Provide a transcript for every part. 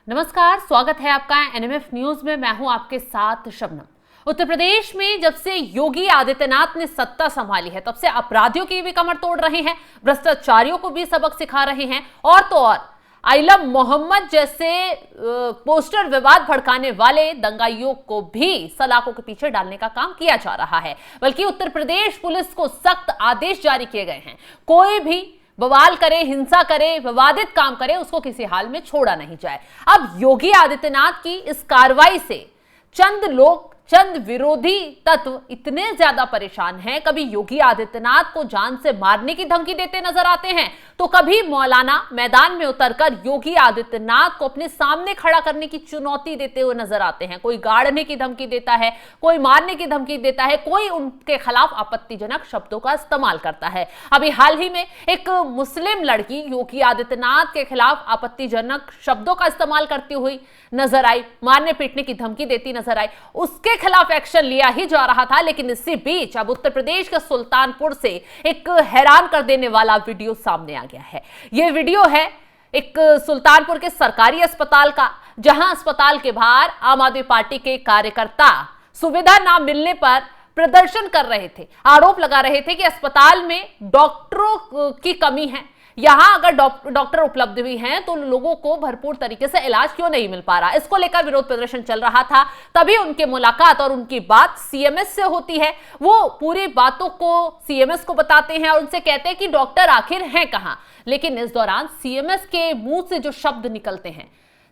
नमस्कार, स्वागत है आपका एनएमएफ न्यूज में। मैं हूं आपके साथ शबनम। उत्तर प्रदेश में जब से योगी आदित्यनाथ ने सत्ता संभाली है तब से अपराधियों की भी कमर तोड़ रहे हैं, भ्रष्टाचारियों को भी सबक सिखा रहे हैं और तो और आइलम मोहम्मद जैसे पोस्टर विवाद भड़काने वाले दंगाइयों को भी सलाखों के पीछे डालने का काम किया जा रहा है। बल्कि उत्तर प्रदेश पुलिस को सख्त आदेश जारी किए गए हैं, कोई भी बवाल करे, हिंसा करे, विवादित काम करे, उसको किसी हाल में छोड़ा नहीं जाए। अब योगी आदित्यनाथ की इस कार्रवाई से चंद विरोधी तत्व इतने ज्यादा परेशान हैं, कभी योगी आदित्यनाथ को जान से मारने की धमकी देते नजर आते हैं तो कभी मौलाना मैदान में उतरकर योगी आदित्यनाथ को अपने सामने खड़ा करने की चुनौती देते हुए नजर आते हैं। कोई गाड़ने की धमकी देता है, कोई मारने की धमकी देता है, कोई उनके खिलाफ आपत्तिजनक शब्दों का इस्तेमाल करता है। अभी हाल ही में एक मुस्लिम लड़की योगी आदित्यनाथ के खिलाफ आपत्तिजनक शब्दों का इस्तेमाल करती हुई नजर आई, मारने पीटने की धमकी देती नजर आई। उसके खिलाफ एक्शन लिया ही जा रहा था, लेकिन इसी बीच अब उत्तर प्रदेश के सुल्तानपुर से एक हैरान कर देने वाला वीडियो सामने आ गया है। यह वीडियो है एक सुल्तानपुर के सरकारी अस्पताल का, जहां अस्पताल के बाहर आम आदमी पार्टी के कार्यकर्ता सुविधा ना मिलने पर प्रदर्शन कर रहे थे, आरोप लगा रहे थे कि अस्पताल में डॉक्टरों की कमी है, यहां अगर डॉक्टर उपलब्ध भी हैं तो लोगों को भरपूर तरीके से इलाज क्यों नहीं मिल पा रहा। इसको लेकर विरोध प्रदर्शन चल रहा था। तभी उनकी मुलाकात और उनकी बात सीएमएस से होती है। वो पूरी बातों को सीएमएस को बताते हैं और उनसे कहते हैं कि डॉक्टर आखिर हैं कहां। लेकिन इस दौरान सीएमएस के मुंह से जो शब्द निकलते हैं,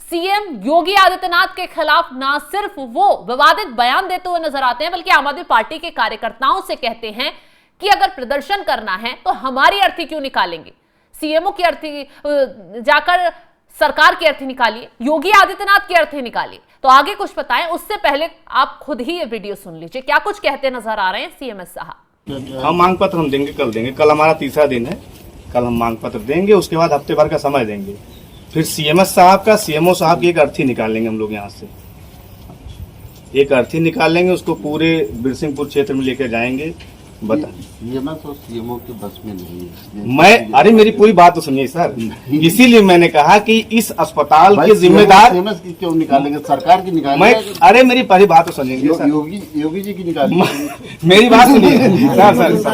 सीएम योगी आदित्यनाथ के खिलाफ ना सिर्फ वो विवादित बयान देते हुए नजर आते हैं, बल्कि आम आदमी पार्टी के कार्यकर्ताओं से कहते हैं कि अगर प्रदर्शन करना है तो हमारी अर्थी क्यों निकालेंगे, सीएमओ की अर्थी जाकर सरकार की अर्थी निकालिए, योगी आदित्यनाथ की अर्थी निकालिए। तो आगे कुछ बताएं, उससे पहले आप खुद ही ये वीडियो सुन लीजिए, क्या कुछ कहते नजर आ रहे हैं सीएमएस साहब। हम मांग पत्र हम देंगे, कल देंगे। कल हमारा तीसरा दिन है, कल हम मांग पत्र देंगे, उसके बाद हफ्ते भर का समय देंगे। फिर सीएमएस साहब का, सीएमओ साहब की एक अर्थी निकाल लेंगे हम लोग यहाँ से, एक अर्थी निकाल लेंगे, उसको पूरे बिरसिंहपुर क्षेत्र में लेकर जाएंगे। बता, सीएमएस और सीएमओ के बस में नहीं है। मैं, अरे मेरी पूरी बात तो सुनिए सर, इसीलिए मैंने कहा कि इस अस्पताल के जिम्मेदार सीएमएस की क्यों निकालेंगे, सरकार की निकालेंगे। मैं, अरे मेरी पहली बात तो सुनिए सर, योगी जी की निकालेंगे। मेरी बात सुनिए सर,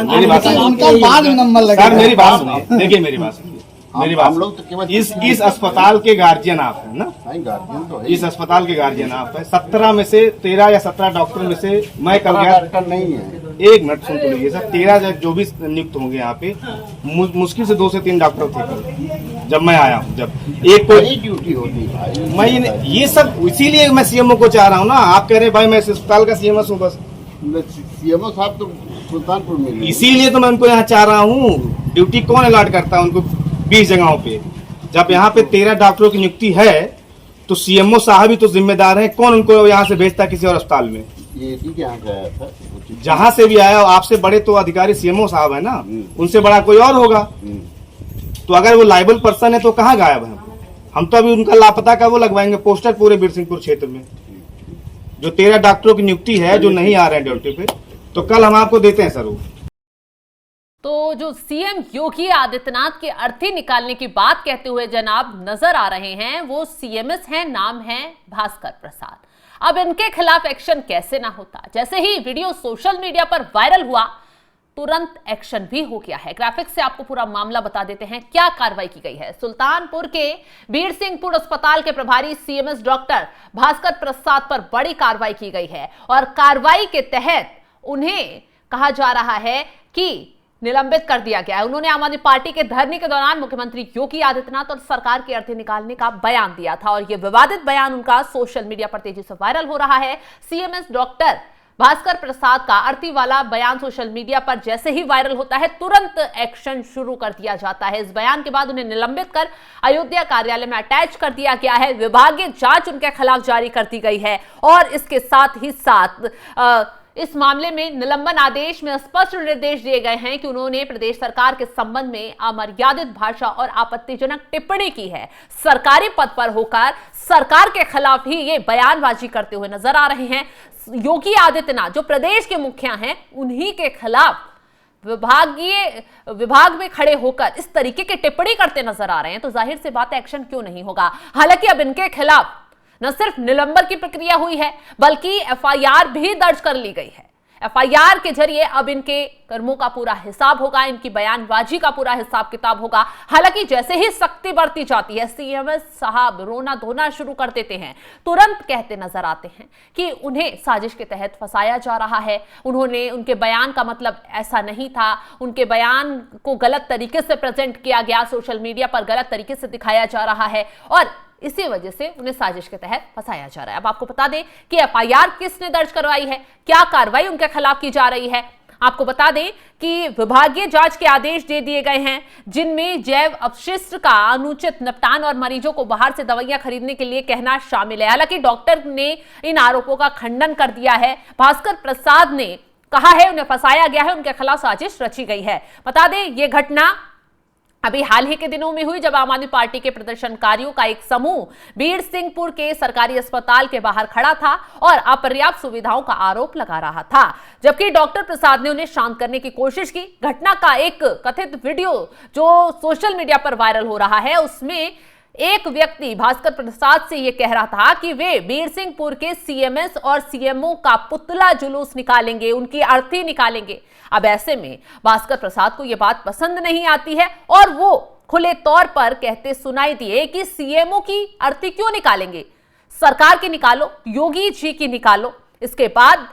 मेरी बात सुनिए सर, मेरी बात सुनिए, देखिए मेरी बात सुनिए, मेरी बात। हम लोग तो केवल इस अस्पताल के गार्जियन आप है ना, गार्जियन तो है। इस अस्पताल के गार्जियन आप है। 17 में से 13 या 17 डॉक्टर में से मैं कल गया, डॉक्टर नहीं है। एक मिनट सुन तो लीजिए सर, 13 जो भी नियुक्त होंगे यहाँ पे, मुश्किल से 2 से 3 डॉक्टर थे कल जब मैं आया हूँ। जब एक कोई ड्यूटी होती है मैं ये सब, इसीलिए मैं सीएमओ को चाह रहा हूँ ना। आप कह रहे भाई मैं इस अस्पताल का सीएमएस हूँ, बस सीएमओ साहब तो सुल्तानपुर में, इसीलिए तो मैं उनको यहाँ चाह रहा हूँ। ड्यूटी कौन अलॉट करता है उनको 20 जगहों पे? जब यहाँ पे 13 डॉक्टरों की नियुक्ति है तो सीएमओ साहब ही तो जिम्मेदार हैं। कौन उनको यहाँ से भेजता है किसी और अस्पताल में? ये ठीक यहाँ से आया था, जहां से भी आया, आपसे बड़े तो अधिकारी सीएमओ साहब है ना, उनसे बड़ा कोई और होगा। तो अगर वो लायबल पर्सन है तो कहाँ गायब है? हम तो अभी उनका लापता का वो लगवाएंगे पोस्टर पूरे बिरसिंहपुर क्षेत्र में। जो 13 डॉक्टरों की नियुक्ति है जो नहीं आ रहे हैं ड्यूटी पे, तो कल हम आपको देते हैं सर वो। तो जो सीएम योगी आदित्यनाथ की अर्थी निकालने की बात कहते हुए जनाब नजर आ रहे हैं, वो सीएमएस हैं, नाम है भास्कर प्रसाद। अब इनके खिलाफ एक्शन कैसे ना होता। जैसे ही वीडियो सोशल मीडिया पर वायरल हुआ, तुरंत एक्शन भी हो गया है। ग्राफिक्स से आपको पूरा मामला बता देते हैं, क्या कार्रवाई की गई है। सुल्तानपुर के बीरसिंहपुर अस्पताल के प्रभारी सीएमएस डॉक्टर भास्कर प्रसाद पर बड़ी कार्रवाई की गई है और कार्रवाई के तहत उन्हें कहा जा रहा है कि निलंबित कर दिया गया है। उन्होंने आम आदमी पार्टी के धरने के दौरान मुख्यमंत्री योगी आदित्यनाथ और सरकार की अर्थी निकालने का बयान दिया था और यह विवादित बयान उनका सोशल मीडिया पर तेजी से वायरल हो रहा है। सीएमएस डॉक्टर भास्कर प्रसाद का अर्थी वाला बयान सोशल मीडिया पर जैसे ही वायरल होता है, तुरंत एक्शन शुरू कर दिया जाता है। इस बयान के बाद उन्हें निलंबित कर अयोध्या कार्यालय में अटैच कर दिया गया है। विभागीय जांच उनके खिलाफ जारी कर दी गई है और इसके साथ ही साथ इस मामले में निलंबन आदेश में स्पष्ट निर्देश दिए गए हैं कि उन्होंने प्रदेश सरकार के संबंध में अमर्यादित भाषा और आपत्तिजनक टिप्पणी की है। सरकारी पद पर होकर सरकार के खिलाफ ही ये बयानबाजी करते हुए नजर आ रहे हैं। योगी आदित्यनाथ जो प्रदेश के मुखिया हैं, उन्हीं के खिलाफ विभाग में खड़े होकर इस तरीके की टिप्पणी करते नजर आ रहे हैं, तो जाहिर सी बात है एक्शन क्यों नहीं होगा। हालांकि अब इनके खिलाफ न सिर्फ निलंबन की प्रक्रिया हुई है बल्कि एफआईआर भी दर्ज कर ली गई है। एफआईआर के जरिए अब इनके कर्मों का पूरा हिसाब होगा, इनकी बयानबाजी का पूरा हिसाब किताब होगा। हालांकि जैसे ही सख्ती बढ़ती जाती है, सीएमएस साहब रोना धोना शुरू कर देते हैं, तुरंत कहते नजर आते हैं कि उन्हें साजिश के तहत फंसाया जा रहा है, उनके बयान का मतलब ऐसा नहीं था, उनके बयान को गलत तरीके से प्रेजेंट किया गया, सोशल मीडिया पर गलत तरीके से दिखाया जा रहा है और इसी वजह से उन्हें साजिश के तहत फंसाया जा रहा है। अब आपको बता दें कि एफआईआर किसने दर्ज करवाई है, क्या कार्रवाई उनके खिलाफ की जा रही है। आपको बता दें कि विभागीय जांच के आदेश दे दिए गए हैं, जिनमें जैव अपशिष्ट का अनुचित निपटान और मरीजों को बाहर से दवाइयां खरीदने के लिए कहना शामिल है। हालांकि डॉक्टर ने इन आरोपों का खंडन कर दिया है। भास्कर प्रसाद ने कहा है उन्हें फंसाया गया है, उनके खिलाफ साजिश रची गई है। बता दें ये घटना अभी हाल ही के दिनों में हुई, जब आम आदमी पार्टी के प्रदर्शनकारियों का एक समूह बीर सिंहपुर के सरकारी अस्पताल के बाहर खड़ा था और अपर्याप्त सुविधाओं का आरोप लगा रहा था, जबकि डॉक्टर प्रसाद ने उन्हें शांत करने की कोशिश की। घटना का एक कथित वीडियो जो सोशल मीडिया पर वायरल हो रहा है, उसमें एक व्यक्ति भास्कर प्रसाद से यह कह रहा था कि वे बीर सिंहपुर के सीएमएस और सीएमओ का पुतला जुलूस निकालेंगे, उनकी अर्थी निकालेंगे। अब ऐसे में भास्कर प्रसाद को यह बात पसंद नहीं आती है और वो खुले तौर पर कहते सुनाई दिए कि सीएमओ की अर्थी क्यों निकालेंगे, सरकार की निकालो, योगी जी की निकालो। इसके बाद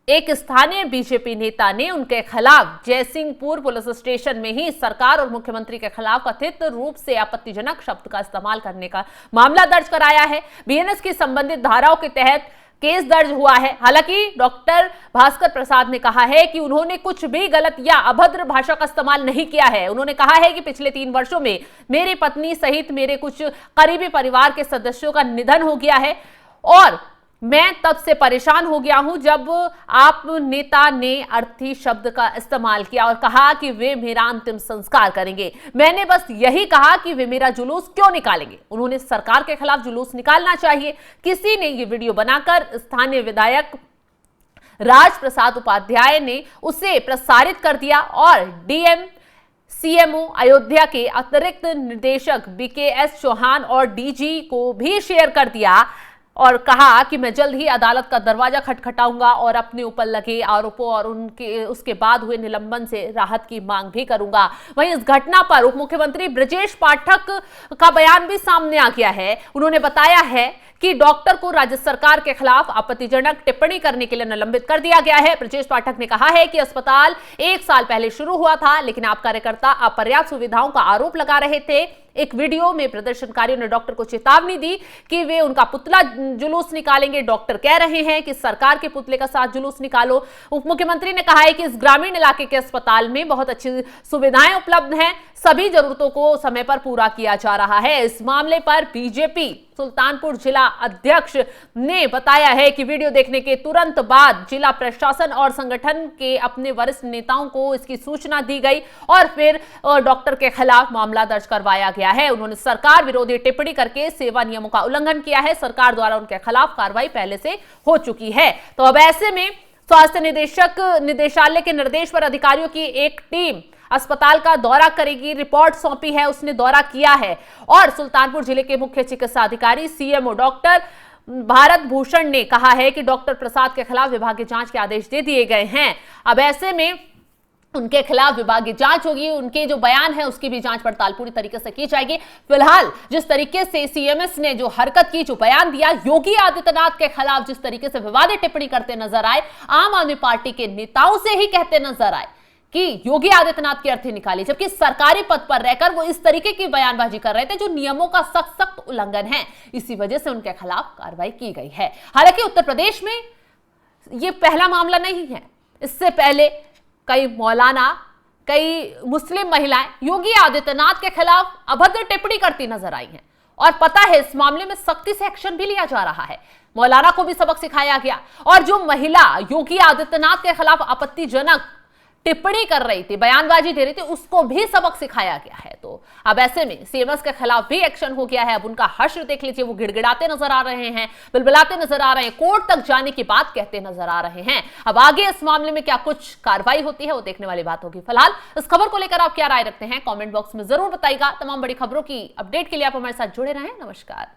एक स्थानीय बीजेपी नेता ने उनके खिलाफ जयसिंहपुर पुलिस स्टेशन में ही सरकार और मुख्यमंत्री के खिलाफ कथित रूप से आपत्तिजनक शब्द का इस्तेमाल करने का मामला दर्ज कराया है। बीएनएस की संबंधित धाराओं के तहत केस दर्ज हुआ है। हालांकि डॉक्टर भास्कर प्रसाद ने कहा है कि उन्होंने कुछ भी गलत या अभद्र भाषा का इस्तेमाल नहीं किया है। उन्होंने कहा है कि पिछले 3 वर्षों में मेरी पत्नी सहित मेरे कुछ करीबी परिवार के सदस्यों का निधन हो गया है और मैं तब से परेशान हो गया हूं जब आप नेता ने अर्थी शब्द का इस्तेमाल किया और कहा कि वे मेरा अंतिम संस्कार करेंगे। मैंने बस यही कहा कि वे मेरा जुलूस क्यों निकालेंगे, उन्होंने सरकार के खिलाफ जुलूस निकालना चाहिए। किसी ने ये वीडियो बनाकर स्थानीय विधायक राज प्रसाद उपाध्याय ने उसे प्रसारित कर दिया और डीएम सीएमओ अयोध्या के अतिरिक्त निदेशक बीकेएस चौहान और डीजी को भी शेयर कर दिया और कहा कि मैं जल्द ही अदालत का दरवाजा खटखटाऊंगा और अपने ऊपर लगे आरोपों और उसके बाद हुए निलंबन से राहत की मांग भी करूंगा। वहीं इस घटना पर उप मुख्यमंत्री ब्रजेश पाठक का बयान भी सामने आ गया है। उन्होंने बताया है कि डॉक्टर को राज्य सरकार के खिलाफ आपत्तिजनक टिप्पणी करने के लिए निलंबित कर दिया गया है। ब्रजेश पाठक ने कहा है कि अस्पताल 1 साल पहले शुरू हुआ था, लेकिन आप कार्यकर्ता अपर्याप्त सुविधाओं का आरोप लगा रहे थे। एक वीडियो में प्रदर्शनकारियों ने डॉक्टर को चेतावनी दी कि वे उनका पुतला जुलूस निकालेंगे। डॉक्टर कह रहे हैं कि सरकार के पुतले का साथ जुलूस निकालो। उप मुख्यमंत्री ने कहा है कि इस ग्रामीण इलाके के अस्पताल में बहुत अच्छी सुविधाएं उपलब्ध हैं, सभी जरूरतों को समय पर पूरा किया जा रहा है। इस मामले पर बीजेपी सुल्तानपुर जिला अध्यक्ष ने बताया है कि वीडियो देखने के तुरंत बाद जिला प्रशासन और संगठन के अपने वरिष्ठ नेताओं को इसकी सूचना दी गई और फिर डॉक्टर के खिलाफ मामला दर्ज करवाया गया है। उन्होंने सरकार विरोधी टिप्पणी करके सेवा नियमों का उल्लंघन किया है। सरकार द्वारा उनके खिलाफ कार्रवाई पहले से हो चुकी है। तो अब ऐसे में स्वास्थ्य निदेशालय के निर्देश पर अधिकारियों की एक टीम अस्पताल का दौरा करेगी। रिपोर्ट सौंपी है, उसने दौरा किया है और सुल्तानपुर जिले के मुख्य चिकित्सा अधिकारी सीएमओ डॉक्टर भारत भूषण ने कहा है कि डॉक्टर प्रसाद के खिलाफ विभागीय जांच के आदेश दे दिए गए हैं। अब ऐसे में उनके खिलाफ विभागीय जांच होगी, उनके जो बयान है उसकी भी जांच पड़ताल पूरी तरीके से की जाएगी। फिलहाल जिस तरीके से सीएमएस ने जो हरकत की, जो बयान दिया, योगी आदित्यनाथ के खिलाफ जिस तरीके से विवादित टिप्पणी करते नजर आए, आम आदमी पार्टी के नेताओं से ही कहते नजर आए कि योगी आदित्यनाथ की अर्थी निकाली, जबकि सरकारी पद पर रहकर वो इस तरीके की बयानबाजी कर रहे थे जो नियमों का सख्त उल्लंघन है। इसी वजह से उनके खिलाफ कार्रवाई की गई है। हालांकि उत्तर प्रदेश में ये पहला मामला नहीं है। इससे पहले कई मौलाना, कई मुस्लिम महिलाएं योगी आदित्यनाथ के खिलाफ अभद्र टिप्पणी करती नजर आई हैं और पता है इस मामले में सख्ती से एक्शन भी लिया जा रहा है। मौलाना को भी सबक सिखाया गया और जो महिला योगी आदित्यनाथ के खिलाफ आपत्तिजनक टिप्पणी कर रही थी, बयानबाजी दे रही थी, उसको भी सबक सिखाया गया है। तो अब ऐसे में सीएमएस के खिलाफ भी एक्शन हो गया है। अब उनका हश्र देख लीजिए, वो गिड़गिड़ाते नजर आ रहे हैं, बिलबिलाते नजर आ रहे हैं, कोर्ट तक जाने की बात कहते नजर आ रहे हैं। अब आगे इस मामले में क्या कुछ कार्रवाई होती है वो देखने वाली बात होगी। फिलहाल इस खबर को लेकर आप क्या राय रखते हैं कॉमेंट बॉक्स में जरूर बताइएगा। तमाम बड़ी खबरों की अपडेट के लिए आप हमारे साथ जुड़े रहें। नमस्कार।